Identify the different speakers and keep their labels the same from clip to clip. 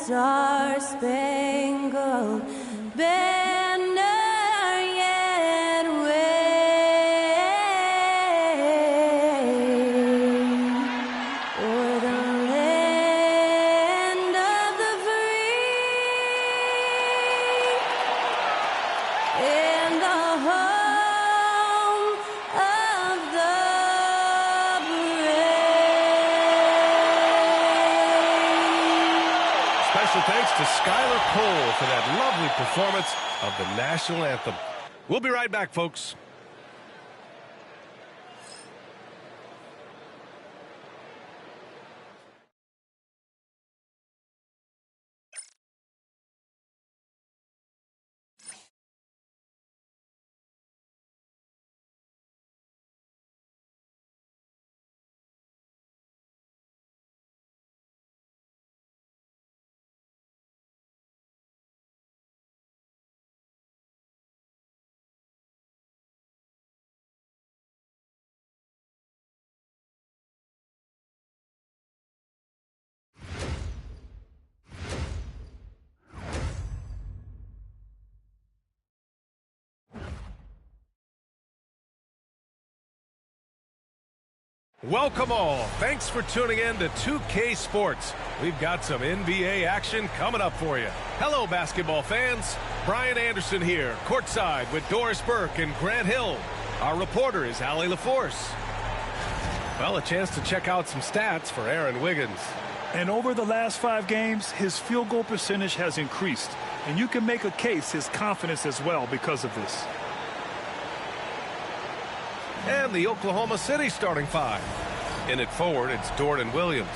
Speaker 1: star-spangled banner yet wave o'er the land of the free and the home of the brave.
Speaker 2: Special thanks to Skylar Cole for that lovely performance of the national anthem. We'll be right back, folks. Welcome all. Thanks for tuning in to 2K Sports. We've got some NBA action coming up for you. Hello, basketball fans. Brian Anderson here, courtside with Doris Burke and Grant Hill. Our reporter is Allie LaForce. Well, a chance to check out some stats for Aaron Wiggins.
Speaker 3: And over the last 5 games, his field goal percentage has increased. And you can make a case his confidence as well because of this.
Speaker 2: And the Oklahoma City starting 5. In at forward, it's Dorian Williams.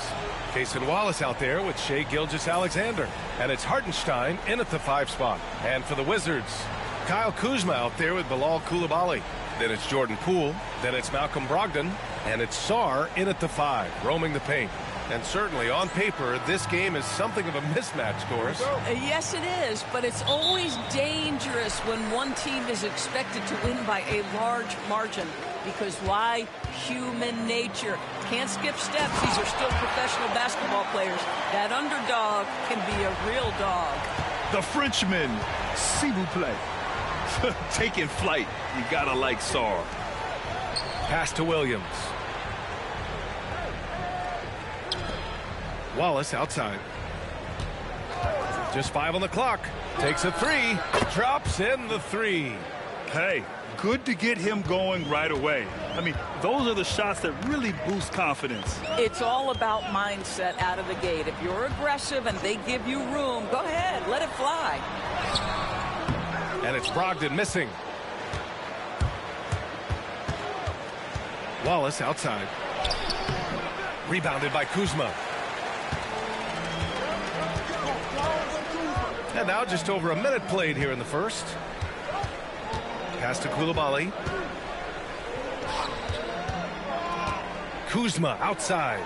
Speaker 2: Cason Wallace out there with Shai Gilgeous-Alexander. And it's Hartenstein in at the 5 spot. And for the Wizards, Kyle Kuzma out there with Bilal Coulibaly. Then it's Jordan Poole. Then it's Malcolm Brogdon. And it's Sarr in at the 5, roaming the paint. And certainly on paper, this game is something of a mismatch, Doris.
Speaker 4: Yes, it is, but it's always dangerous when one team is expected to win by a large margin. Because why? Human nature. Can't skip steps. These are still professional basketball players. That underdog can be a real dog.
Speaker 3: The Frenchman, s'il vous plaît. Taking flight. You gotta like Sarr.
Speaker 2: Pass to Williams. Wallace outside. Just 5 on the clock. Takes a 3. Drops in the 3.
Speaker 3: Hey, good to get him going right away. I mean, those are the shots that really boost confidence.
Speaker 4: It's all about mindset out of the gate. If you're aggressive and they give you room, go ahead, let it fly.
Speaker 2: And it's Brogdon missing. Wallace outside. Rebounded by Kuzma. And now just over a minute played here in the first. Pass to Coulibaly. Kuzma outside.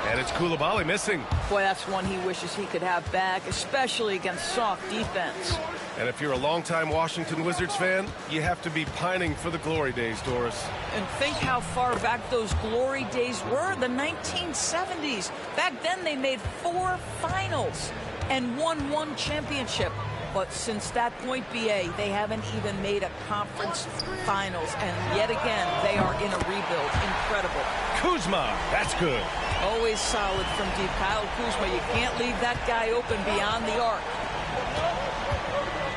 Speaker 2: And it's Coulibaly missing.
Speaker 4: Boy, that's one he wishes he could have back, especially against soft defense.
Speaker 2: And if you're a longtime Washington Wizards fan, you have to be pining for the glory days, Doris.
Speaker 4: And think how far back those glory days were, the 1970s. Back then they made 4 finals and won 1 championship. But since that point, BA, they haven't even made a conference finals. And yet again, they are in a rebuild. Incredible.
Speaker 2: Kuzma, that's good.
Speaker 4: Always solid from deep. Kyle Kuzma, you can't leave that guy open beyond the arc.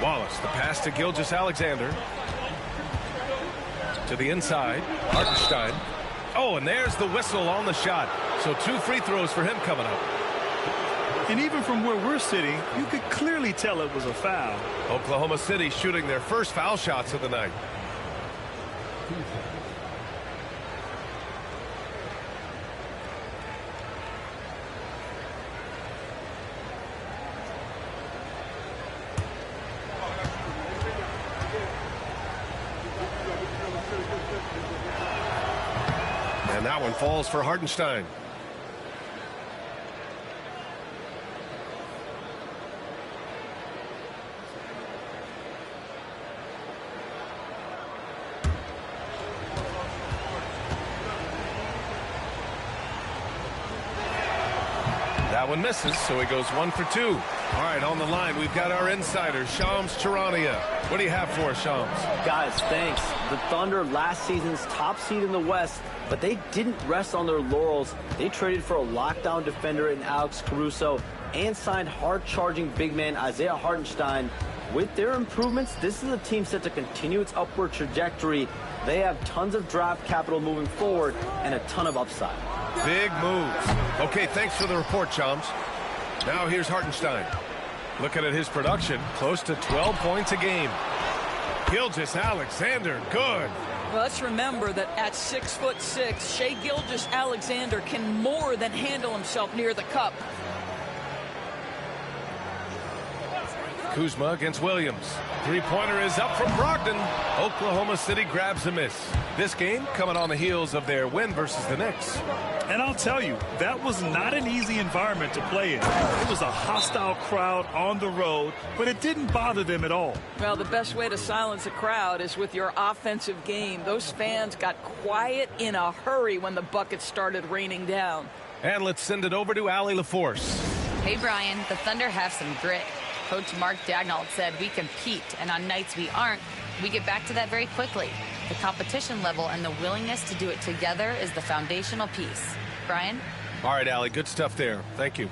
Speaker 2: Wallace, the pass to Gilgeous-Alexander. To the inside, Hartenstein. Oh, and there's the whistle on the shot. So 2 free throws for him coming up.
Speaker 3: And even from where we're sitting, you could clearly tell it was a foul.
Speaker 2: Oklahoma City shooting their first foul shots of the night. And that one falls for Hartenstein. That one misses, so he goes 1 for 2. All right, on the line, we've got our insider, Shams Charania. What do you have for us, Shams?
Speaker 5: Guys, thanks. The Thunder, last season's top seed in the West, but they didn't rest on their laurels. They traded for a lockdown defender in Alex Caruso and signed hard-charging big man Isaiah Hartenstein. With their improvements, this is a team set to continue its upward trajectory. They have tons of draft capital moving forward and a ton of upside.
Speaker 2: Big moves. Okay, thanks for the report, Shams. Now here's Hartenstein. Looking at his production, close to 12 points a game. Gilgeous-Alexander, good.
Speaker 4: Well, let's remember that at 6'6", Shai Gilgeous-Alexander can more than handle himself near the cup.
Speaker 2: Kuzma against Williams. Three-pointer is up from Brogdon. Oklahoma City grabs a miss. This game coming on the heels of their win versus the Knicks.
Speaker 3: And I'll tell you, that was not an easy environment to play in. It was a hostile crowd on the road, but it didn't bother them at all.
Speaker 4: Well, the best way to silence a crowd is with your offensive game. Those fans got quiet in a hurry when the buckets started raining down.
Speaker 2: And let's send it over to Allie LaForce.
Speaker 6: Hey, Brian, the Thunder have some grit. Coach Mark Daigneault said we compete, and on nights we aren't, we get back to that very quickly. The competition level and the willingness to do it together is the foundational piece. Brian?
Speaker 2: All right, Allie, good stuff there. Thank you.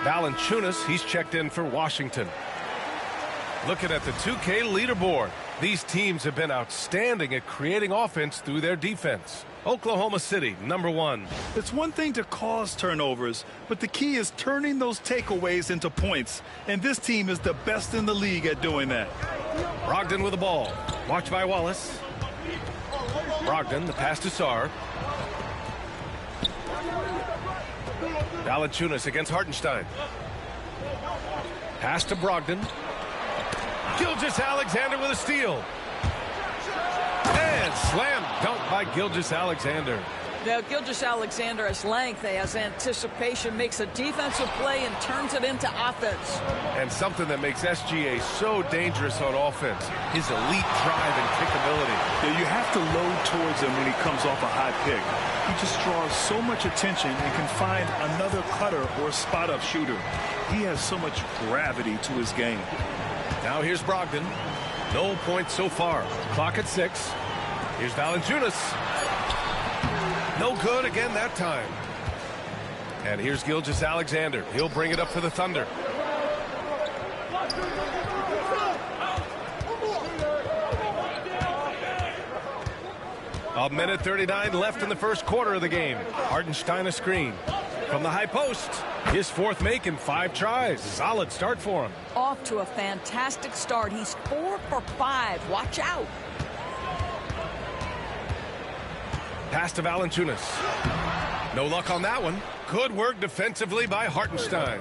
Speaker 2: Valanciunas, he's checked in for Washington. Looking at the 2K leaderboard, these teams have been outstanding at creating offense through their defense. Oklahoma City, #1.
Speaker 3: It's one thing to cause turnovers, but the key is turning those takeaways into points. And this team is the best in the league at doing that.
Speaker 2: Brogdon with the ball. Watched by Wallace. Brogdon, the pass to Sarr. Valanciunas against Hartenstein. Pass to Brogdon. Gilgeous-Alexander with a steal. And slam dunk by Gilgeous-Alexander.
Speaker 4: Now, Gilgeous-Alexander has length, he has anticipation, makes a defensive play and turns it into offense.
Speaker 2: And something that makes SGA so dangerous on offense, his elite drive and kickability.
Speaker 3: Yeah, you have to load towards him when he comes off a high pick. He just draws so much attention and can find another cutter or spot-up shooter. He has so much gravity to his game.
Speaker 2: Now here's Brogdon. No points so far. Clock at 6. Here's Valanciunas. No good again that time. And here's Gilgeous-Alexander. He'll bring it up for the Thunder. A minute 39 left in the first quarter of the game. Hartenstein a screen. From the high post. His fourth make in 5 tries. Solid start for him.
Speaker 4: Off to a fantastic start. He's 4 for 5. Watch out.
Speaker 2: Pass to Valanciunas. No luck on that one. Good work defensively by Hartenstein.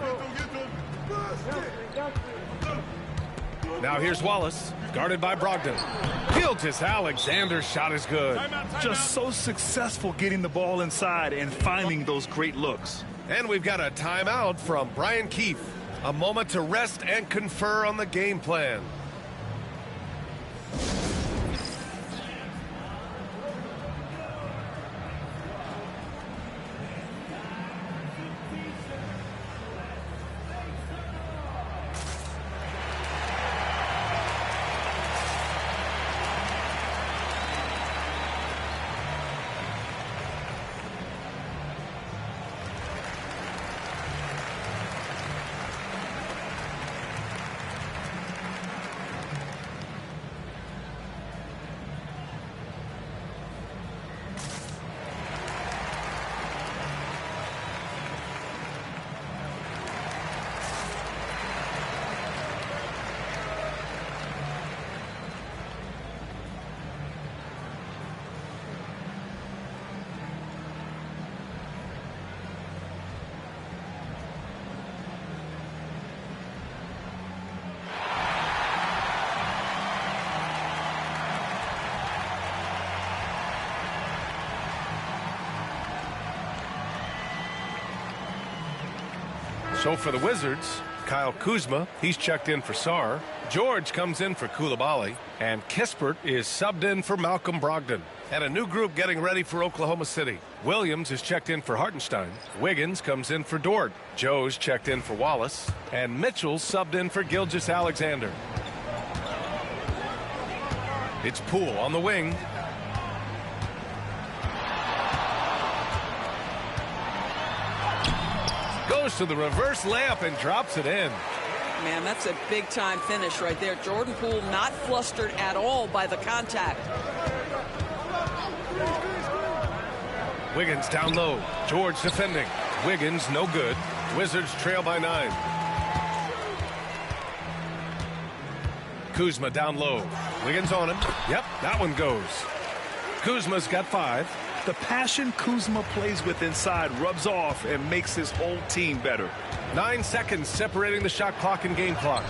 Speaker 2: Now here's Wallace, guarded by Brogdon. Gilgeous-Alexander's shot is good.
Speaker 3: Just so successful getting the ball inside and finding those great looks.
Speaker 2: And we've got a timeout from Brian Keefe. A moment to rest and confer on the game plan. So for the Wizards, Kyle Kuzma, he's checked in for Sarr. George comes in for Coulibaly. And Kispert is subbed in for Malcolm Brogdon. And a new group getting ready for Oklahoma City. Williams is checked in for Hartenstein. Wiggins comes in for Dort. Joe's checked in for Wallace. And Mitchell's subbed in for Gilgeous-Alexander. It's Poole on the wing. Goes to the reverse layup and drops it in.
Speaker 4: Man, that's a big-time finish right there. Jordan Poole not flustered at all by the contact.
Speaker 2: Wiggins down low. George defending. Wiggins no good. Wizards trail by 9. Kuzma down low. Wiggins on him. Yep, that one goes. Kuzma's got 5.
Speaker 3: The passion Kuzma plays with inside rubs off and makes his whole team better.
Speaker 2: 9 seconds separating the shot clock and game clock.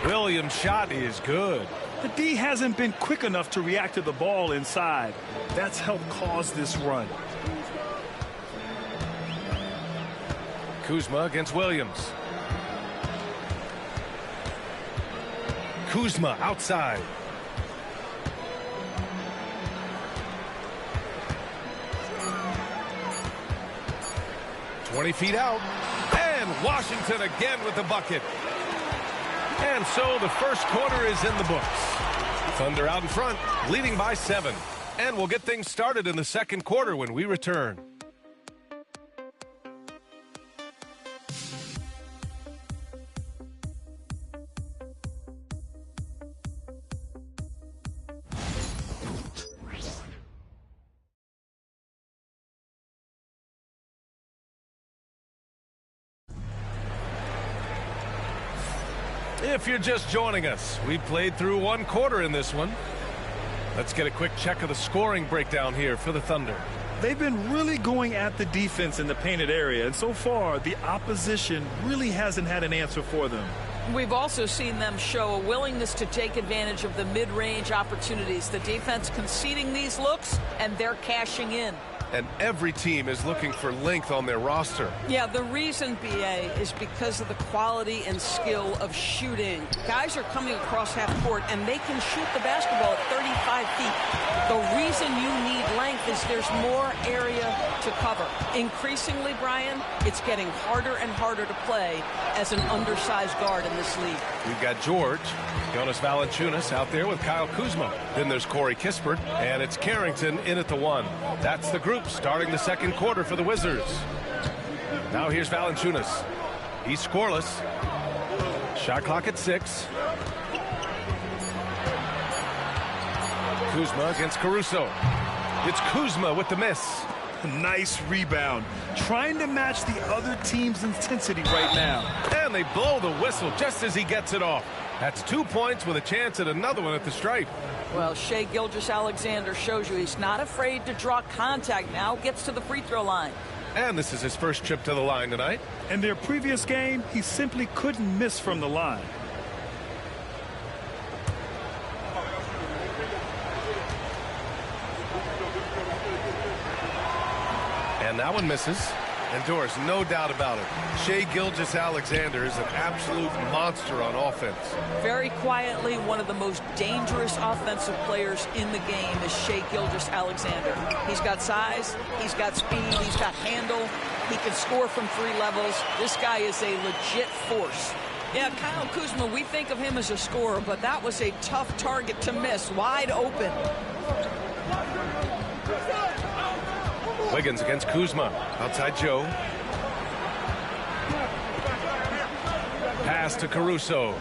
Speaker 2: Williams' shot is good.
Speaker 3: The D hasn't been quick enough to react to the ball inside. That's helped cause this run.
Speaker 2: Kuzma against Williams. Kuzma outside. "20 feet out." And Washington again with the bucket. And so the first quarter is in the books. Thunder out in front, leading by 7. And we'll get things started in the second quarter when we return. If you're just joining us, we played through one quarter in this one. Let's get a quick check of the scoring breakdown here for the Thunder.
Speaker 3: They've been really going at the defense in the painted area, and so far the opposition really hasn't had an answer for them.
Speaker 4: We've also seen them show a willingness to take advantage of the mid-range opportunities. The defense conceding these looks, and they're cashing in.
Speaker 2: And every team is looking for length on their roster.
Speaker 4: Yeah, the reason, BA, is because of the quality and skill of shooting. Guys are coming across half court, and they can shoot the basketball at 35 feet. The reason you need length is there's more area to cover. Increasingly, Brian, it's getting harder and harder to play as an undersized guard in this league.
Speaker 2: We've got George, Jonas Valanciunas out there with Kyle Kuzma. Then there's Corey Kispert, and it's Carrington in at the 1. That's the group starting the second quarter for the Wizards. Now here's Valanciunas. He's scoreless. Shot clock at 6. Kuzma against Caruso. It's Kuzma with the miss.
Speaker 3: Nice rebound. Trying to match the other team's intensity right now.
Speaker 2: And they blow the whistle just as he gets it off. That's 2 points with a chance at another one at the stripe.
Speaker 4: Well, Shai Gilgeous-Alexander shows you he's not afraid to draw contact now, gets to the free throw line.
Speaker 2: And this is his first trip to the line tonight.
Speaker 3: In their previous game, he simply couldn't miss from the line.
Speaker 2: And that one misses. And Doris, no doubt about it, Shai Gilgeous-Alexander is an absolute monster on offense.
Speaker 4: Very quietly, one of the most dangerous offensive players in the game is Shai Gilgeous-Alexander. He's got size, he's got speed, he's got handle, he can score from 3 levels. This guy is a legit force. Yeah, Kyle Kuzma, we think of him as a scorer, but that was a tough target to miss, wide open.
Speaker 2: Wiggins against Kuzma. Outside Joe. Pass to Caruso.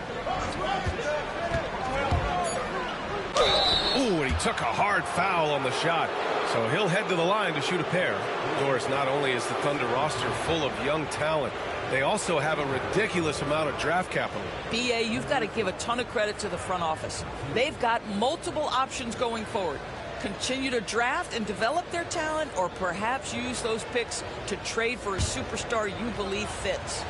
Speaker 2: Ooh, and he took a hard foul on the shot. So he'll head to the line to shoot a pair. Doris, not only is the Thunder roster full of young talent, they also have a ridiculous amount of draft capital.
Speaker 4: BA, you've got to give a ton of credit to the front office. They've got multiple options going forward. Continue to draft and develop their talent, or perhaps use those picks to trade for a superstar you believe fits.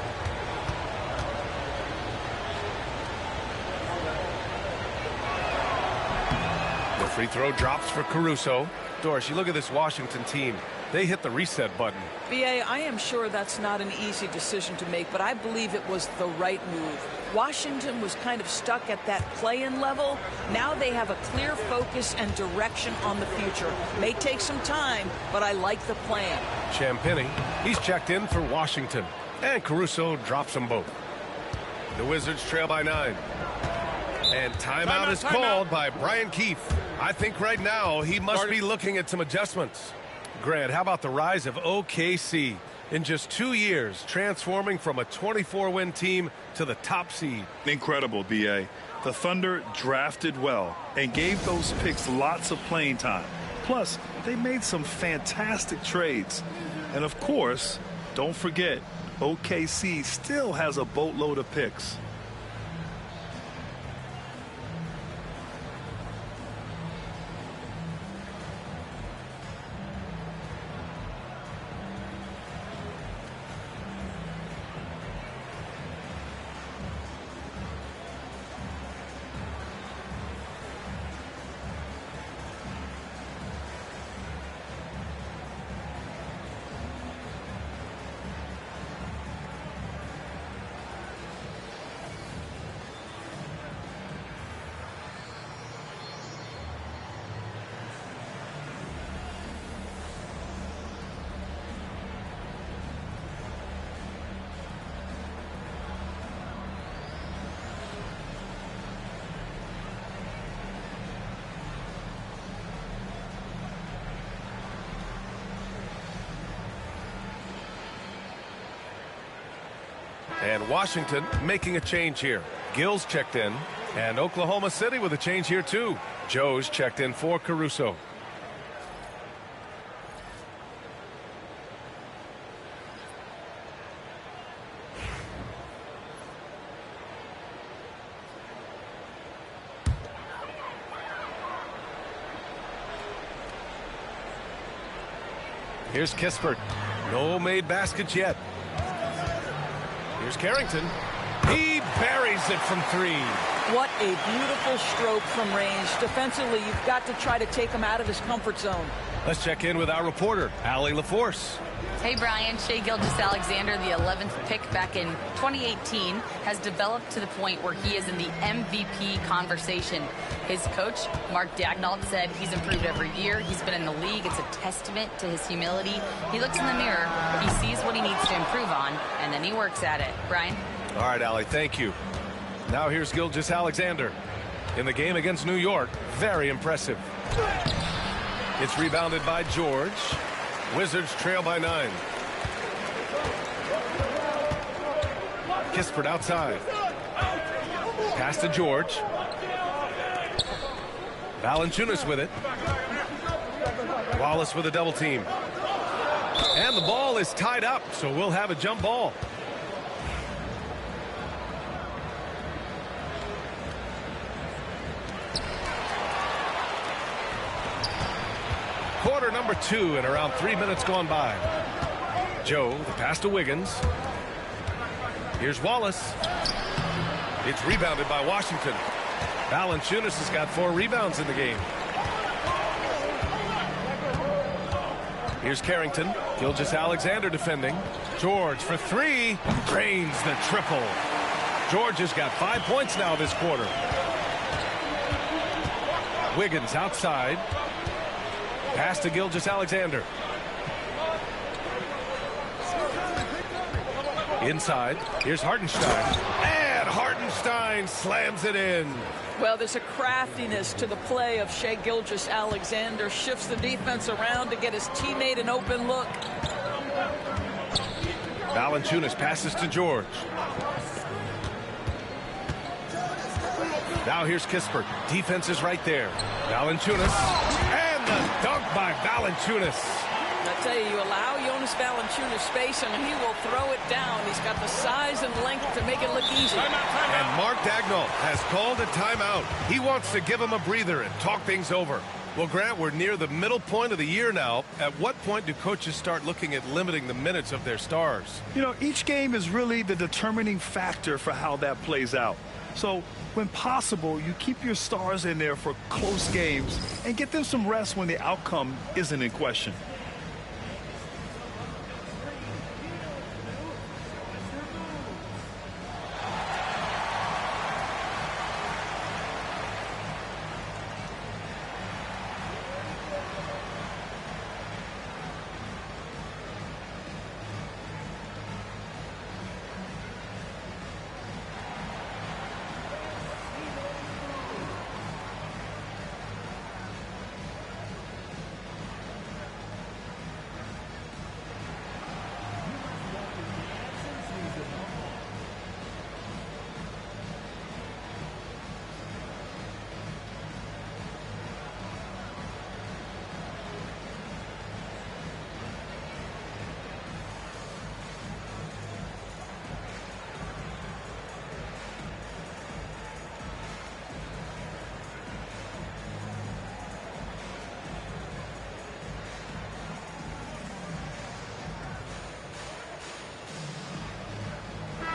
Speaker 4: The
Speaker 2: free throw drops for Caruso. Doris, you look at this Washington team. they hit the reset button.
Speaker 4: B.A., I am sure that's not an easy decision to make, but I believe it was the right move. Washington was kind of stuck at that play-in level. Now they have a clear focus and direction on the future. May take some time, but I like the plan.
Speaker 2: Champagnie, he's checked in for Washington. And Caruso drops them both. The Wizards trail by 9. And timeout is called by Brian Keefe. I think right now he must be looking at some adjustments. Grant, how about the rise of OKC? In just 2 years, transforming from a 24-win team to the top seed.
Speaker 3: Incredible, B.A. The Thunder drafted well and gave those picks lots of playing time. Plus, they made some fantastic trades. And of course, don't forget, OKC still has a boatload of picks.
Speaker 2: And Washington making a change here. Gills checked in. And Oklahoma City with a change here too. Joe's checked in for Caruso. Here's Kispert. No made baskets yet. Here's Carrington. He buries it from 3.
Speaker 4: What a beautiful stroke from range. Defensively, you've got to try to take him out of his comfort zone.
Speaker 2: Let's check in with our reporter, Allie LaForce.
Speaker 6: Hey, Brian. Shai Gilgeous-Alexander, the 11th pick back in 2018, has developed to the point where he is in the MVP conversation. His coach, Mark Daigneault, said he's improved every year. He's been in the league. It's a testament to his humility. He looks in the mirror, he sees what he needs to improve on, and then he works at it. Brian?
Speaker 2: All right, Allie, thank you. Now here's Gilgeous-Alexander. In the game against New York, very impressive. It's rebounded by George. Wizards trail by 9. Kispert outside. Pass to George. Valanciunas with it. Wallace with a double team. And the ball is tied up, so we'll have a jump ball. Quarter number 2 and around 3 minutes gone by. Joe, the pass to Wiggins. Here's Wallace. It's rebounded by Washington. Valanciunas has got 4 rebounds in the game. Here's Carrington. Gilgeous-Alexander defending. George for 3. Drains the triple. George has got 5 points now this quarter. Wiggins outside. Pass to Gilgeous-Alexander. Inside. Here's Hartenstein. And Hartenstein slams it in.
Speaker 4: Well, there's a craftiness to the play of Shai Gilgeous-Alexander. Shifts the defense around to get his teammate an open look.
Speaker 2: Valanciunas passes to George. Now here's Kispert. Defense is right there. Valanciunas. And the dunk by Valanciunas.
Speaker 4: I tell you, you allow Jonas Valanciunas space and he will throw it down. He's got the size and length to make it look easy.
Speaker 2: And Mark Daigneault has called a timeout. He wants to give him a breather and talk things over. Well, Grant, we're near the middle point of the year now. At what point do coaches start looking at limiting the minutes of their stars?
Speaker 3: You know, each game is really the determining factor for how that plays out. So when possible, you keep your stars in there for close games and get them some rest when the outcome isn't in question.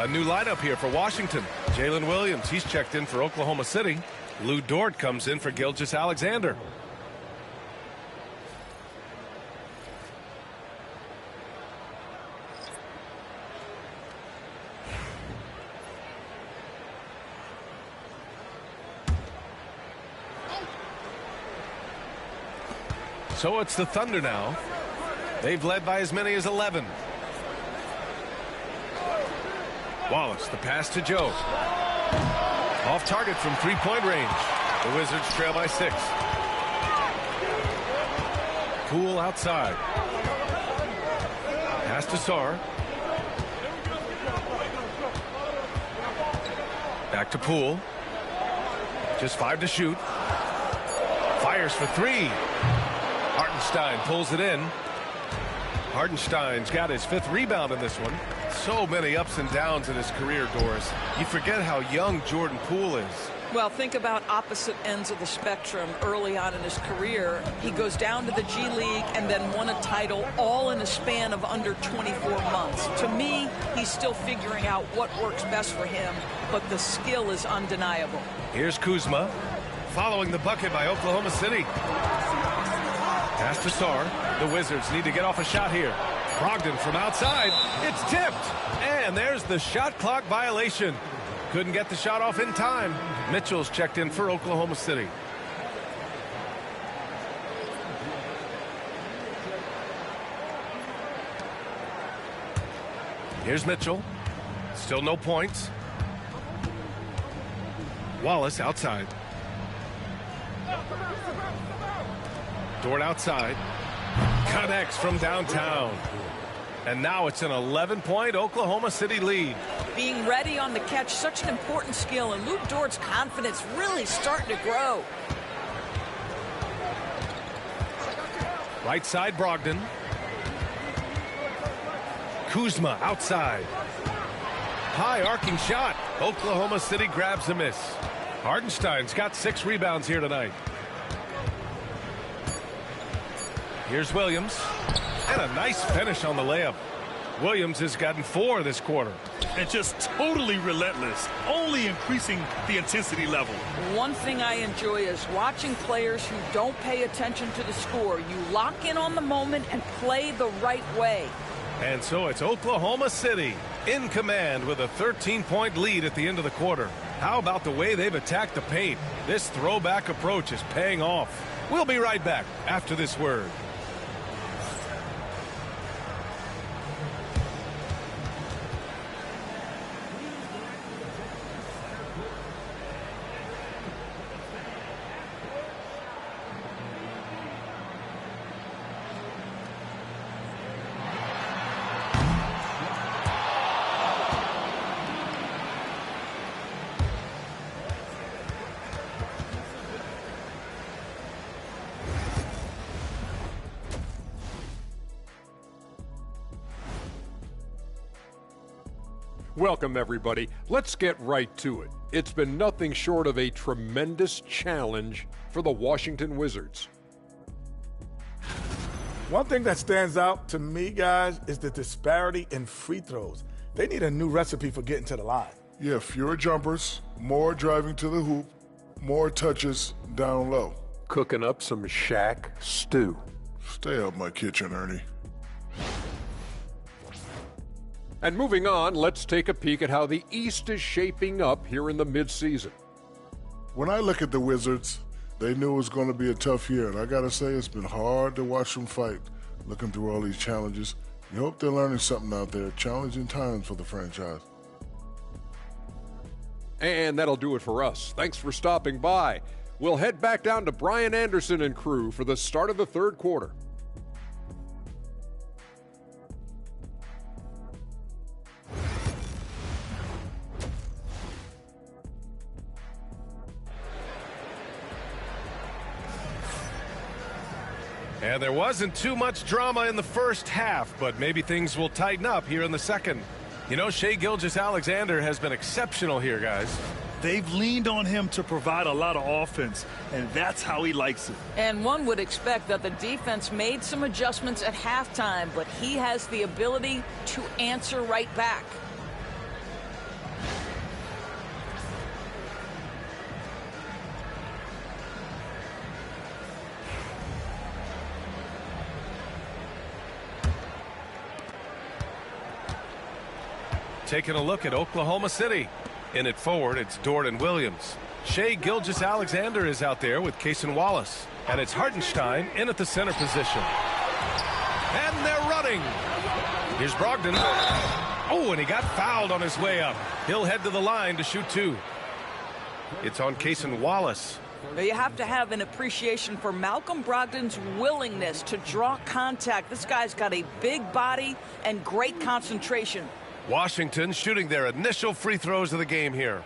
Speaker 2: A new lineup here for Washington. Jalen Williams, he's checked in for Oklahoma City. Lou Dort comes in for Gilgeous-Alexander. So it's the Thunder now. They've led by as many as 11. Wallace, the pass to Joe. Off target from three-point range. The Wizards trail by 6. Poole outside. Pass to Sarr. Back to Poole. Just 5 to shoot. Fires for 3. Hartenstein pulls it in. Hartenstein's got his 5th rebound in this one. So many ups and downs in his career, Doris. You forget how young Jordan Poole is.
Speaker 4: Well, think about opposite ends of the spectrum early on in his career. He goes down to the G League and then won a title all in a span of under 24 months. To me, he's still figuring out what works best for him, but the skill is undeniable.
Speaker 2: Here's Kuzma, following the bucket by Oklahoma City. Pass to Sarr. The Wizards need to get off a shot here. Brogdon from outside. It's tipped. And there's the shot clock violation. Couldn't get the shot off in time. Mitchell's checked in for Oklahoma City. Here's Mitchell. Still no points. Wallace outside. Dort outside. Connects from downtown. And now it's an 11-point Oklahoma City lead.
Speaker 4: Being ready on the catch, such an important skill, and Lou Dort's confidence really starting to grow.
Speaker 2: Right side, Brogdon. Kuzma outside. High arcing shot. Oklahoma City grabs a miss. Hartenstein's got 6 rebounds here tonight. Here's Williams. And a nice finish on the layup. Williams has gotten 4 this quarter.
Speaker 3: And just totally relentless, only increasing the intensity level.
Speaker 4: One thing I enjoy is watching players who don't pay attention to the score. You lock in on the moment and play the right way.
Speaker 2: And so it's Oklahoma City in command with a 13-point lead at the end of the quarter. How about the way they've attacked the paint? This throwback approach is paying off. We'll be right back after this word.
Speaker 7: Welcome, everybody. Let's get right to it. It's been nothing short of a tremendous challenge for the Washington Wizards.
Speaker 8: One thing that stands out to me, guys, is the disparity in free throws. They need a new recipe for getting to the line.
Speaker 9: Yeah, fewer jumpers, more driving to the hoop, more touches down low.
Speaker 7: Cooking up some Shaq stew.
Speaker 9: Stay out my kitchen, Ernie.
Speaker 7: And moving on, let's take a peek at how the East is shaping up here in the midseason.
Speaker 9: When I look at the Wizards, they knew it was going to be a tough year, and I got to say it's been hard to watch them fight, looking through all these challenges. You hope they're learning something out there. Challenging times for the franchise.
Speaker 7: And that'll do it for us. Thanks for stopping by. We'll head back down to Brian Anderson and crew for the start of the third quarter.
Speaker 2: And there wasn't too much drama in the first half, but maybe things will tighten up here in the second. You know, Shai Gilgeous-Alexander has been exceptional here, guys.
Speaker 3: They've leaned on him to provide a lot of offense, and that's how he likes it.
Speaker 4: And one would expect that the defense made some adjustments at halftime, but he has the ability to answer right back.
Speaker 2: taking a look at Oklahoma City. In at forward, it's Jordan Williams. Shai Gilgeous-Alexander is out there with Cason Wallace. And it's Hartenstein in at the center position. And they're running. Here's Brogdon. Oh, and he got fouled on his way up. He'll head to the line to shoot 2. It's on Cason Wallace.
Speaker 4: You have to have an appreciation for Malcolm Brogdon's willingness to draw contact. This guy's got a big body and great concentration.
Speaker 2: Washington shooting their initial free throws of the game here.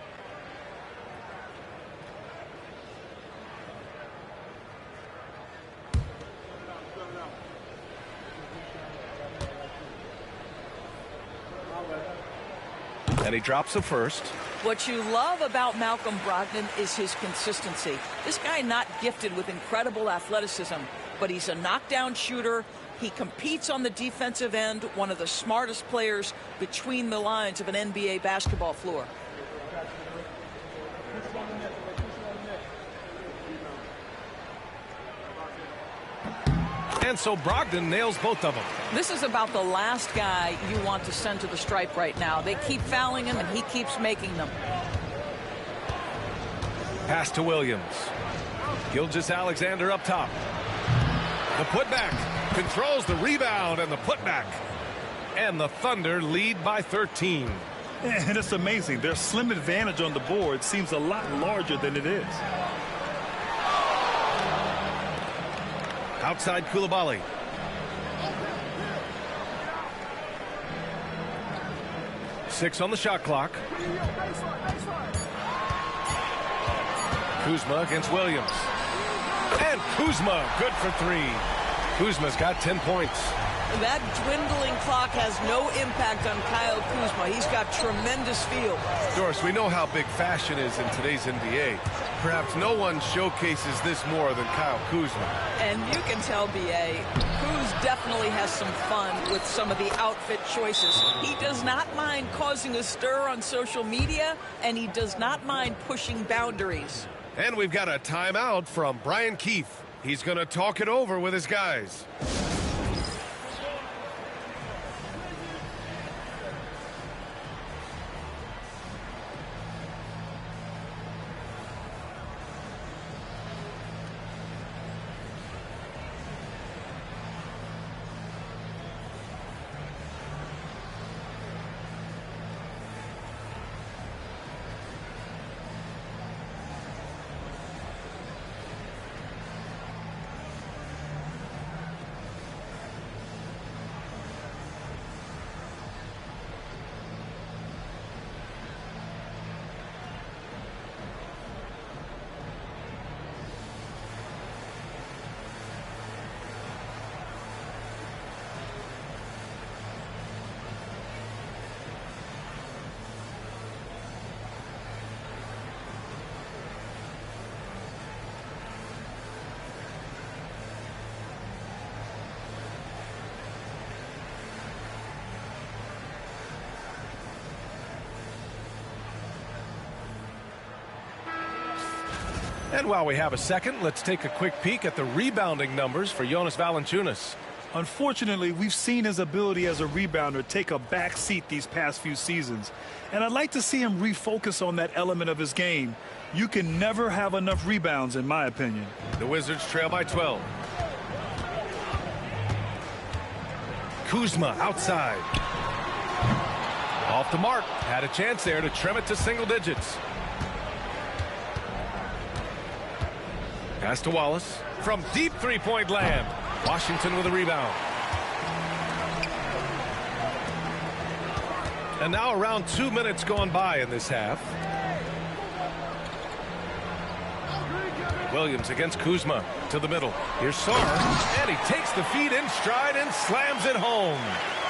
Speaker 2: And he drops the first.
Speaker 4: What you love about Malcolm Brogdon is his consistency. This guy not gifted with incredible athleticism, but he's a knockdown shooter. He competes on the defensive end, one of the smartest players between the lines of an NBA basketball floor.
Speaker 2: And so Brogdon nails both of them.
Speaker 4: This is about the last guy you want to send to the stripe right now. They keep fouling him, and he keeps making them.
Speaker 2: Pass to Williams. Gilgeous-Alexander up top. The putback. Controls the rebound and the putback. And the Thunder lead by 13.
Speaker 3: And it's amazing. Their slim advantage on the board seems a lot larger than it is.
Speaker 2: Outside Coulibaly. Six on the shot clock. Kuzma against Williams. And Kuzma good for 3. Kuzma's got 10 points.
Speaker 4: That dwindling clock has no impact on Kyle Kuzma. He's got tremendous feel.
Speaker 2: Doris, we know how big fashion is in today's NBA. Perhaps no one showcases this more than Kyle Kuzma.
Speaker 4: And you can tell, B.A., Kuz definitely has some fun with some of the outfit choices. He does not mind causing a stir on social media, and he does not mind pushing boundaries.
Speaker 2: And we've got a timeout from Brian Keefe. He's going to talk it over with his guys. And while we have a second, let's take a quick peek at the rebounding numbers for Jonas Valanciunas.
Speaker 3: Unfortunately, we've seen his ability as a rebounder take a back seat these past few seasons. And I'd like to see him refocus on that element of his game. You can never have enough rebounds, in my opinion.
Speaker 2: The Wizards trail by 12. Kuzma outside. Off the mark. Had a chance there to trim it to single digits. Pass to Wallace from deep three-point land. Washington with a rebound. And now around 2 minutes gone by in this half. Williams against Kuzma to the middle. Here's Sarr, and he takes the feed in stride and slams it home.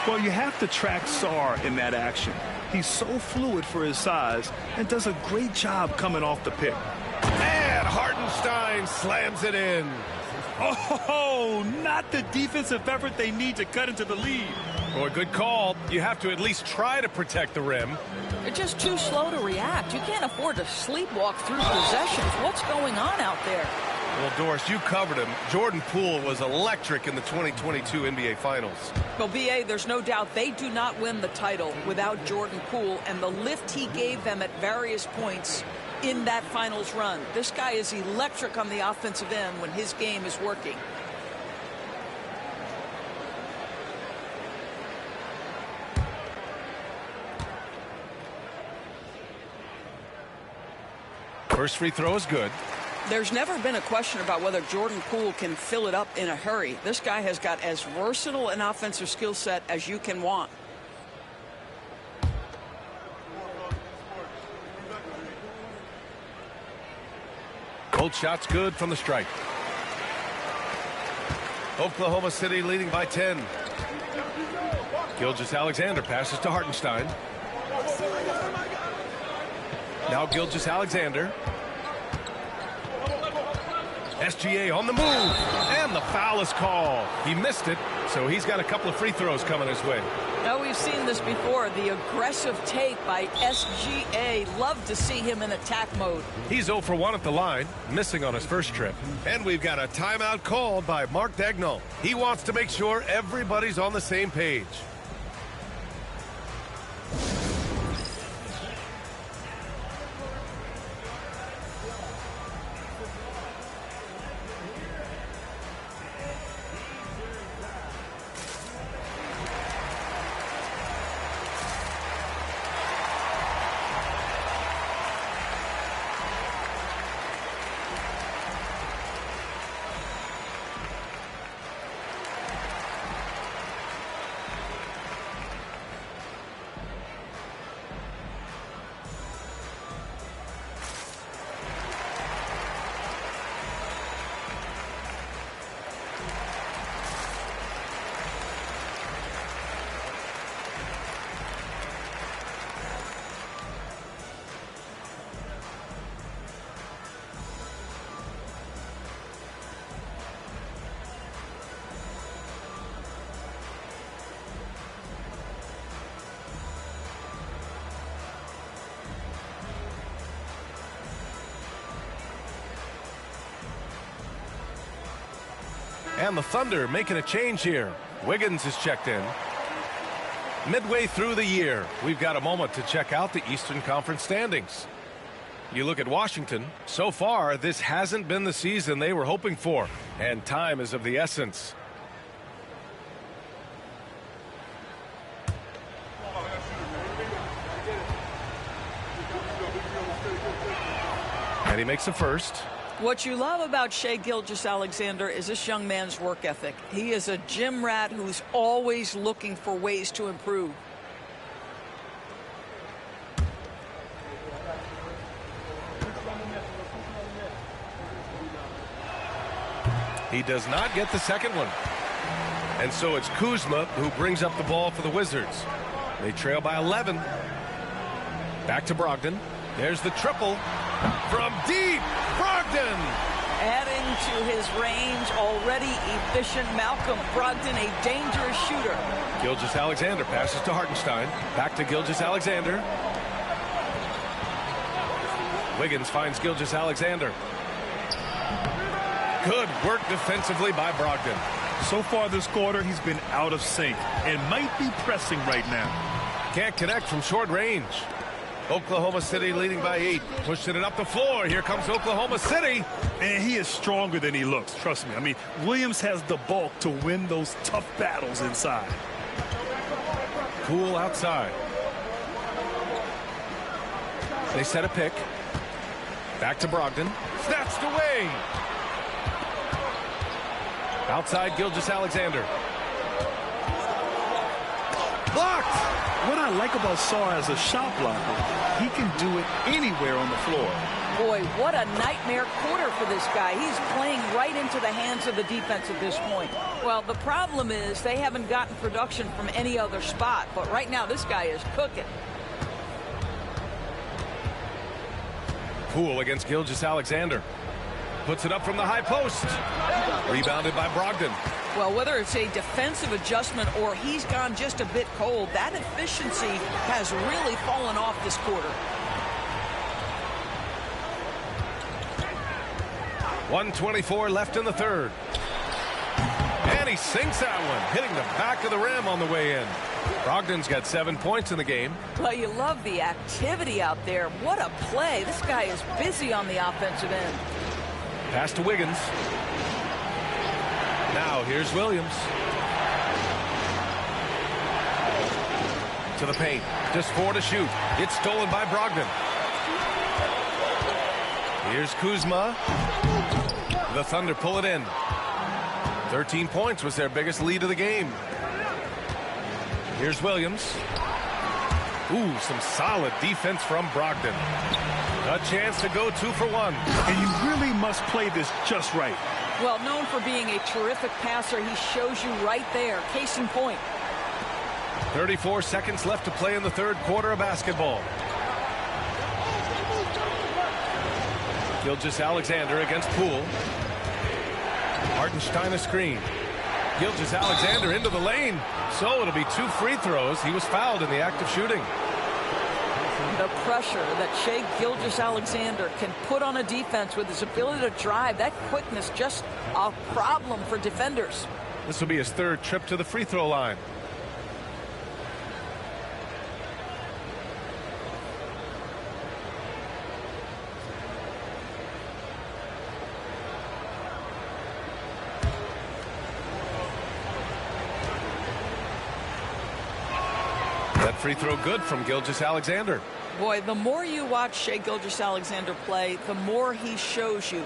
Speaker 3: Well, you have to track Sarr in that action. He's so fluid for his size and does a great job coming off the pick.
Speaker 2: And Hartenstein slams it in.
Speaker 3: Oh, not the defensive effort they need to cut into the lead.
Speaker 2: Boy, good call. You have to at least try to protect the rim.
Speaker 4: They're just too slow to react. You can't afford to sleepwalk through possessions. What's going on out there?
Speaker 2: Well, Doris, you covered him. Jordan Poole was electric in the 2022 NBA Finals.
Speaker 4: Well, B.A., there's no doubt they do not win the title without Jordan Poole and the lift he gave them at various points in that finals run. This guy is electric on the offensive end when his game is working.
Speaker 2: First free throw is good.
Speaker 4: There's never been a question about whether Jordan Poole can fill it up in a hurry. This guy has got as versatile an offensive skill set as you can want.
Speaker 2: Both shots good from the stripe. Oklahoma City leading by 10. Gilgeous-Alexander passes to Hartenstein. Now Gilgeous-Alexander. SGA on the move, and the foul is called. He missed it, so he's got a couple of free throws coming his way.
Speaker 4: Now, we've seen this before, the aggressive take by SGA. Love to see him in attack mode.
Speaker 2: He's 0 for 1 at the line, missing on his first trip. And we've got a timeout called by Mark Daigneault. He wants to make sure everybody's on the same page. And the Thunder making a change here. Wiggins is checked in. Midway through the year, we've got a moment to check out the Eastern Conference standings. You look at Washington, so far this hasn't been the season they were hoping for, and time is of the essence. And he makes the first.
Speaker 4: What you love about Shai Gilgeous-Alexander is this young man's work ethic. He is a gym rat who's always looking for ways to improve.
Speaker 2: He does not get the second one. And so it's Kuzma who brings up the ball for the Wizards. They trail by 11. Back to Brogdon. There's the triple from deep. Brogdon!
Speaker 4: Adding to his range, already efficient Malcolm Brogdon, a dangerous shooter.
Speaker 2: Gilgeous-Alexander passes to Hartenstein. Back to Gilgeous-Alexander. Wiggins finds Gilgeous-Alexander. Good work defensively by Brogdon.
Speaker 3: So far this quarter, he's been out of sync and might be pressing right now.
Speaker 2: Can't connect from short range. Oklahoma City leading by 8. Pushing it up the floor. Here comes Oklahoma City.
Speaker 3: And he is stronger than he looks. Trust me. I mean, Williams has the bulk to win those tough battles inside.
Speaker 2: Poole outside. They set a pick. Back to Brogdon. Snatched away. Outside Gilgeous-Alexander. Blocked.
Speaker 3: What I like about Sarr as a shot blocker, he can do it anywhere on the floor.
Speaker 4: Boy, what a nightmare quarter for this guy. He's playing right into the hands of the defense at this point. Well, the problem is they haven't gotten production from any other spot, but right now this guy is cooking.
Speaker 2: Poole against Gilgeous-Alexander. Puts it up from the high post. Rebounded by Brogdon.
Speaker 4: Well, whether it's a defensive adjustment or he's gone just a bit cold, that efficiency has really fallen off this quarter.
Speaker 2: 1:24 left in the third. And he sinks that one, hitting the back of the rim on the way in. Brogdon's got 7 points in the game.
Speaker 4: Well, you love the activity out there. What a play. This guy is busy on the offensive end.
Speaker 2: Pass to Wiggins. Now here's Williams. To the paint. Just 4 to shoot. It's stolen by Brogdon. Here's Kuzma. The Thunder pull it in. 13 points was their biggest lead of the game. Here's Williams. Ooh, some solid defense from Brogdon. A chance to go 2 for 1.
Speaker 3: And you really must play this just right.
Speaker 4: Well, known for being a terrific passer, he shows you right there. Case in point.
Speaker 2: 34 seconds left to play in the third quarter of basketball. Gilgeous-Alexander against Poole. Hartenstein a screen. Gilgeous-Alexander into the lane. So it'll be 2 free throws. He was fouled in the act of shooting.
Speaker 4: The pressure that Shai Gilgeous-Alexander can put on a defense with his ability to drive, that quickness, just a problem for defenders.
Speaker 2: This will be his 3rd trip to the free throw line. That free throw good from Gilgeous-Alexander.
Speaker 4: Boy, the more you watch Shai Gilgeous-Alexander play, the more he shows you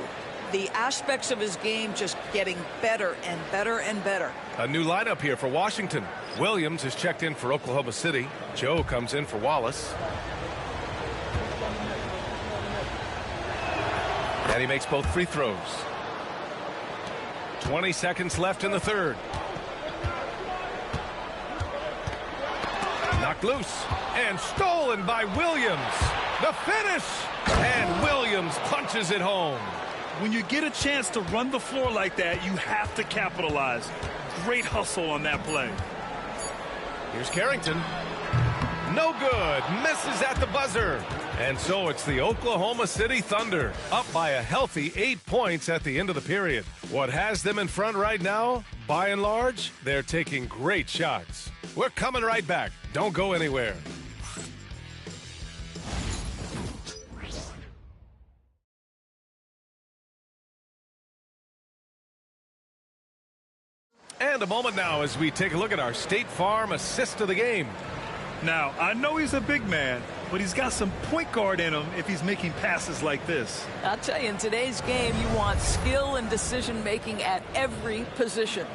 Speaker 4: the aspects of his game just getting better and better and better.
Speaker 2: A new lineup here for Washington. Williams is checked in for Oklahoma City. Joe comes in for Wallace. And he makes both free throws. 20 seconds left in the third. Knocked loose and stolen by Williams. The finish, and Williams punches it home.
Speaker 3: When you get a chance to run the floor like that, you have to capitalize. Great hustle on that play.
Speaker 2: Here's Carrington. No good. Misses at the buzzer. And so it's the Oklahoma City Thunder up by a healthy 8 points at the end of the period. What has them in front right now? By and large, they're taking great shots. We're coming right back. Don't go anywhere. And a moment now as we take a look at our State Farm assist of the game.
Speaker 3: Now, I know he's a big man, but he's got some point guard in him if he's making passes like this.
Speaker 4: I'll tell you, in today's game, you want skill and decision making at every position.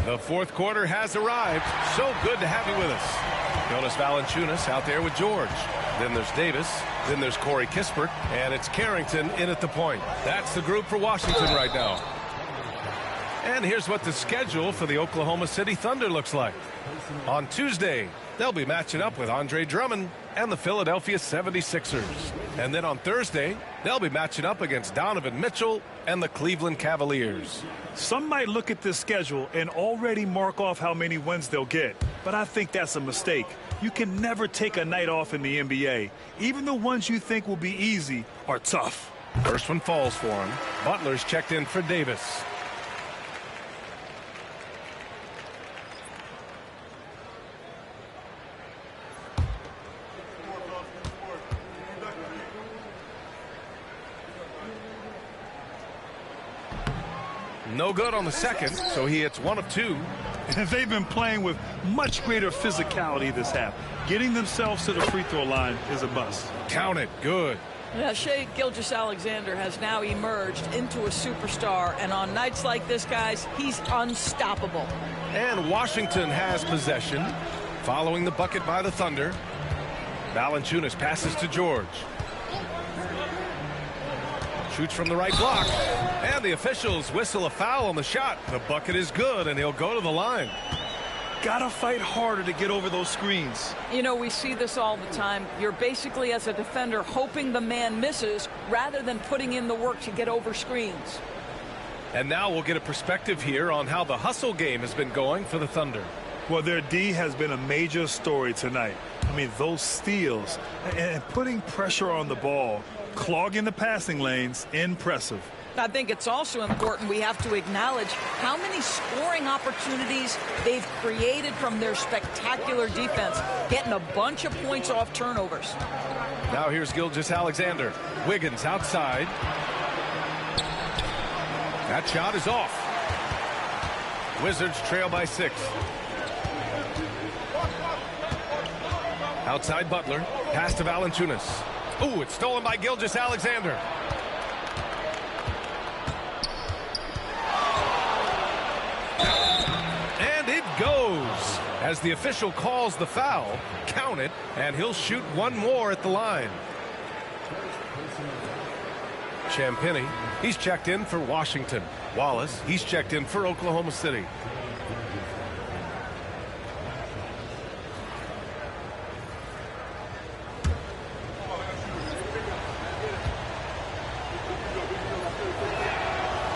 Speaker 2: The fourth quarter has arrived. So good to have you with us. Jonas Valanciunas out there with George. Then there's Davis. Then there's Corey Kispert. And it's Carrington in at the point. That's the group for Washington right now. And here's what the schedule for the Oklahoma City Thunder looks like. On Tuesday, they'll be matching up with Andre Drummond and the Philadelphia 76ers. And then on Thursday, they'll be matching up against Donovan Mitchell and the Cleveland Cavaliers.
Speaker 3: Some might look at this schedule and already mark off how many wins they'll get. But I think that's a mistake. You can never take a night off in the NBA. Even the ones you think will be easy are tough.
Speaker 2: First one falls for him. Butler's checked in for Davis. No good on the second, so he hits 1 of 2.
Speaker 3: And they've been playing with much greater physicality this half. Getting themselves to the free throw line is a must.
Speaker 2: Count it. Good.
Speaker 4: Yeah, Shai Gilgeous-Alexander has now emerged into a superstar, and on nights like this, guys, he's unstoppable.
Speaker 2: And Washington has possession. Following the bucket by the Thunder. Valanciunas passes to George. Shoots from the right block. And the officials whistle a foul on the shot. The bucket is good, and he'll go to the line.
Speaker 3: Gotta fight harder to get over those screens.
Speaker 4: You know, we see this all the time. You're basically, as a defender, hoping the man misses rather than putting in the work to get over screens.
Speaker 2: And now we'll get a perspective here on how the hustle game has been going for the Thunder.
Speaker 3: Well, their D has been a major story tonight. I mean, those steals and putting pressure on the ball, clogging the passing lanes, impressive.
Speaker 4: I think it's also important we have to acknowledge how many scoring opportunities they've created from their spectacular defense, getting a bunch of points off turnovers.
Speaker 2: Now here's Gilgeous-Alexander. Wiggins outside. That shot is off. Wizards trail by 6. Outside Butler. Pass to Valanciunas. Ooh, it's stolen by Gilgeous-Alexander. And it goes. As the official calls the foul, count it, and he'll shoot one more at the line. Champagnie, he's checked in for Washington. Wallace, he's checked in for Oklahoma City.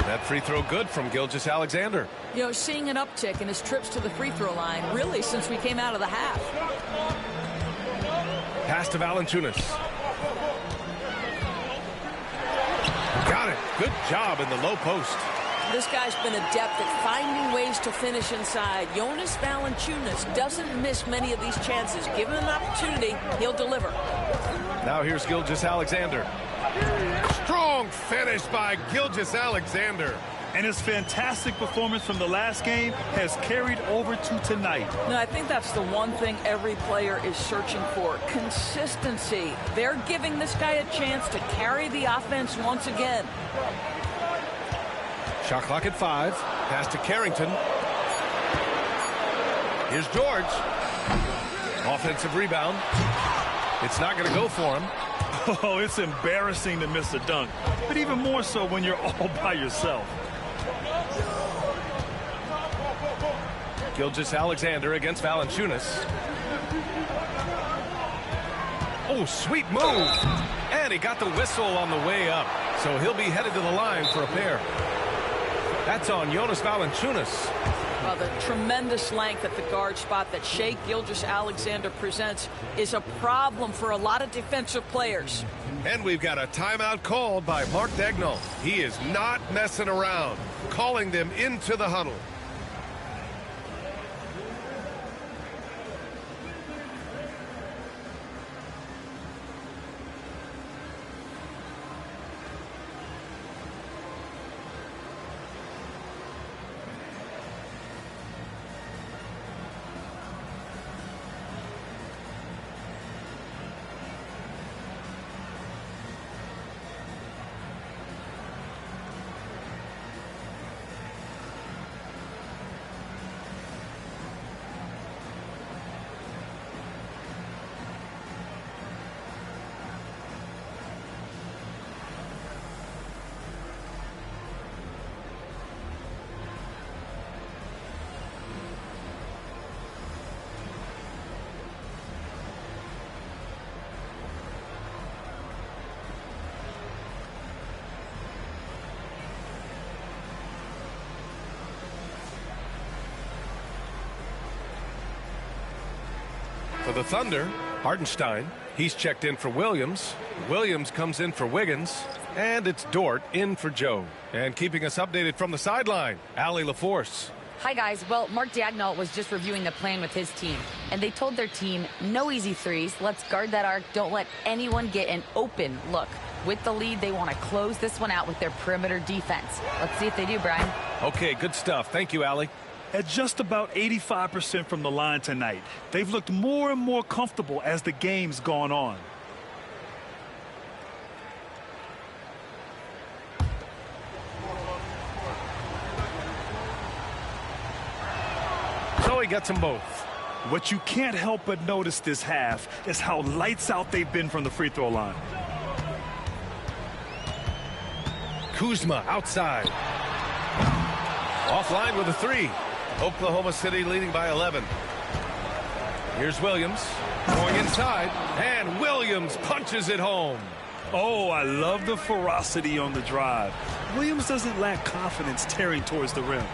Speaker 2: That free throw good from Gilgeous-Alexander.
Speaker 4: You know, seeing an uptick in his trips to the free throw line, really, since we came out of the half.
Speaker 2: Pass to Valanciunas. Got it. Good job in the low post.
Speaker 4: This guy's been adept at finding ways to finish inside. Jonas Valanciunas doesn't miss many of these chances. Give him an opportunity, he'll deliver.
Speaker 2: Now here's Gilgeous-Alexander. Strong finish by Gilgeous-Alexander.
Speaker 3: And his fantastic performance from the last game has carried over to tonight.
Speaker 4: No, I think that's the one thing every player is searching for. Consistency. They're giving this guy a chance to carry the offense once again.
Speaker 2: Shot clock at 5. Pass to Carrington. Here's George. Offensive rebound. It's not going to go for him.
Speaker 3: Oh, it's embarrassing to miss a dunk, but even more so when you're all by yourself.
Speaker 2: Gilgeous-Alexander against Valanciunas. Oh, sweet move. And he got the whistle on the way up. So he'll be headed to the line for a pair. That's on Jonas Valanciunas.
Speaker 4: Well, the tremendous length at the guard spot that Shai Gilgeous-Alexander presents is a problem for a lot of defensive players.
Speaker 2: And we've got a timeout called by Mark Daigneault. He is not messing around, calling them into the huddle. For the Thunder, Hartenstein, he's checked in for Williams. Williams comes in for Wiggins. And it's Dort in for Joe. And keeping us updated from the sideline, Allie LaForce.
Speaker 6: Hi, guys. Well, Mark Daigneault was just reviewing the plan with his team, and they told their team, no easy threes. Let's guard that arc. Don't let anyone get an open look. With the lead, they want to close this one out with their perimeter defense. Let's see if they do, Brian.
Speaker 2: Okay, good stuff. Thank you, Allie.
Speaker 3: At just about 85% from the line tonight, they've looked more and more comfortable as the game's gone on.
Speaker 2: So he gets them both.
Speaker 3: What you can't help but notice this half is how lights out they've been from the free throw line.
Speaker 2: Kuzma outside. Offline with a 3. Oklahoma City leading by 11. Here's Williams going inside, and Williams punches it home.
Speaker 3: Oh, I love the ferocity on the drive. Williams doesn't lack confidence tearing towards the rim.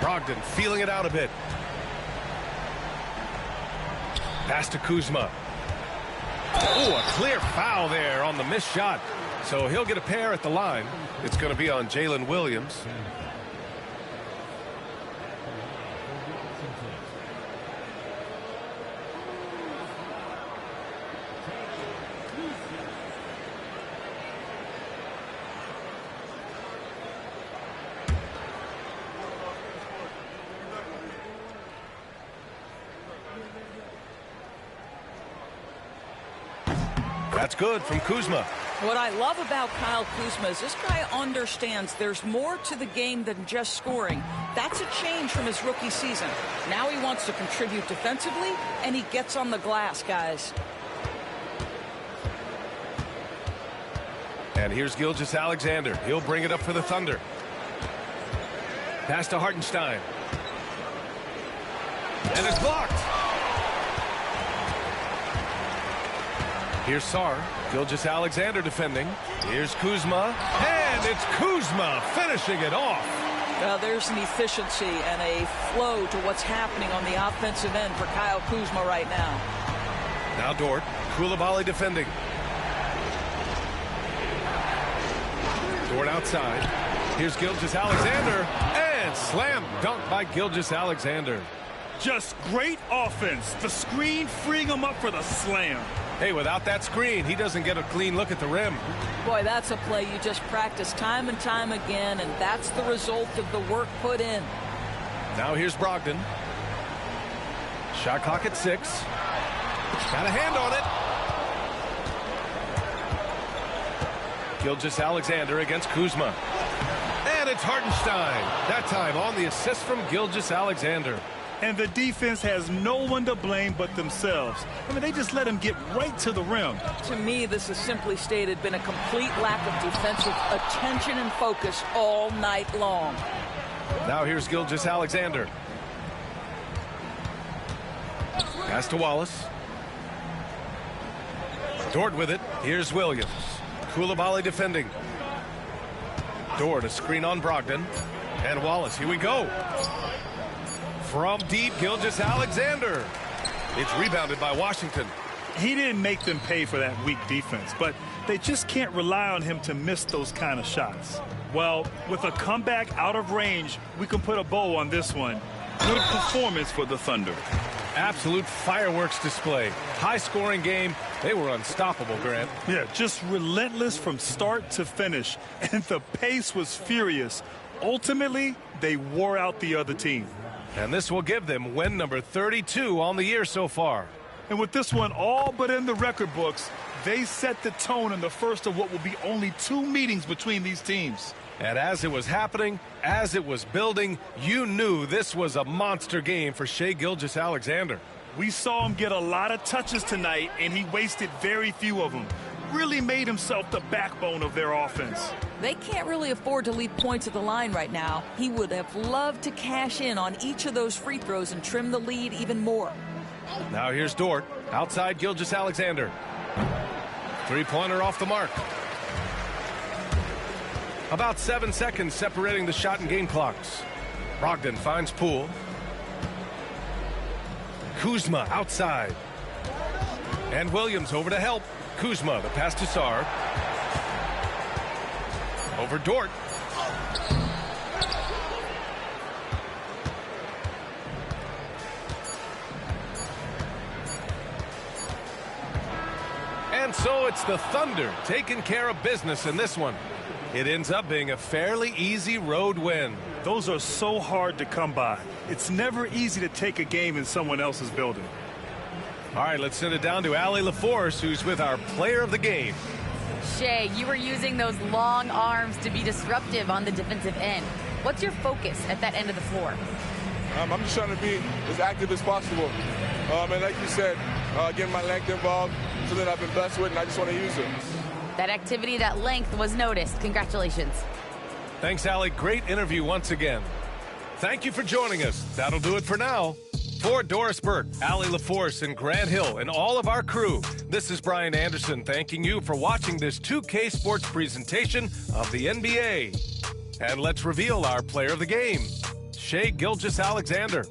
Speaker 2: Brogdon feeling it out a bit. Pass to Kuzma. Oh, a clear foul there on the missed shot. So he'll get a pair at the line. It's going to be on Jalen Williams. That's good from Kuzma.
Speaker 4: What I love about Kyle Kuzma is this guy understands there's more to the game than just scoring. That's a change from his rookie season. Now he wants to contribute defensively, and he gets on the glass, guys.
Speaker 2: And here's Gilgeous-Alexander. He'll bring it up for the Thunder. Pass to Hartenstein. And it's blocked. Here's Sarr. Gilgeous-Alexander defending. Here's Kuzma. And it's Kuzma finishing it off.
Speaker 4: There's an efficiency and a flow to what's happening on the offensive end for Kyle Kuzma right now.
Speaker 2: Now Dort. Coulibaly defending. Dort outside. Here's Gilgeous-Alexander. And slam dunk by Gilgeous-Alexander.
Speaker 3: Just great offense. The screen freeing him up for the slam.
Speaker 2: Hey, without that screen, he doesn't get a clean look at the rim.
Speaker 4: Boy, that's a play you just practice time and time again, and that's the result of the work put in.
Speaker 2: Now here's Brogdon. Shot clock at 6. Got a hand on it. Gilgeous-Alexander against Kuzma. And it's Hartenstein. That time on the assist from Gilgeous-Alexander.
Speaker 3: And the defense has no one to blame but themselves. I mean, they just let him get right to the rim.
Speaker 4: To me, this has simply stated been a complete lack of defensive attention and focus all night long.
Speaker 2: Now here's Gilgeous-Alexander. Pass to Wallace. Dort with it. Here's Williams. Coulibaly defending. Dort, a screen on Brogdon. And Wallace, here we go. From deep, Gilgeous-Alexander. It's rebounded by Washington.
Speaker 3: He didn't make them pay for that weak defense, but they just can't rely on him to miss those kind of shots. Well, with a comeback out of range, we can put a bow on this one. Good performance for the Thunder.
Speaker 2: Absolute fireworks display. High-scoring game. They were unstoppable, Grant.
Speaker 3: Yeah, just relentless from start to finish, and the pace was furious. Ultimately, they wore out the other team.
Speaker 2: And this will give them win number 32 on the year so far.
Speaker 3: And with this one all but in the record books, they set the tone in the first of what will be only 2 meetings between these teams.
Speaker 2: And as it was happening, as it was building, you knew this was a monster game for Shai Gilgeous-Alexander.
Speaker 3: We saw him get a lot of touches tonight, and he wasted very few of them. Really made himself the backbone of their offense.
Speaker 4: They can't really afford to leave points at the line right now. He would have loved to cash in on each of those free throws and trim the lead even more.
Speaker 2: Now here's Dort. Outside Gilgeous-Alexander. Three-pointer off the mark. About 7 seconds separating the shot and game clocks. Brogdon finds Poole. Kuzma outside. And Williams over to help. Kuzma, the pass to Sarr. Over Dort. And so it's the Thunder taking care of business in this one. It ends up being a fairly easy road win.
Speaker 3: Those are so hard to come by. It's never easy to take a game in someone else's building.
Speaker 2: All right, let's send it down to Allie LaForce, who's with our player of the game.
Speaker 6: Shai, you were using those long arms to be disruptive on the defensive end. What's your focus at that end of the floor?
Speaker 10: I'm just trying to be as active as possible. And like you said, getting my length involved, something I've been blessed with, and I just want to use it.
Speaker 6: That activity, that length was noticed. Congratulations.
Speaker 2: Thanks, Allie. Great interview once again. Thank you for joining us. That'll do it for now. For Doris Burke, Allie LaForce, and Grant Hill, and all of our crew, this is Brian Anderson thanking you for watching this 2K Sports presentation of the NBA. And let's reveal our player of the game. Shai Gilgeous-Alexander.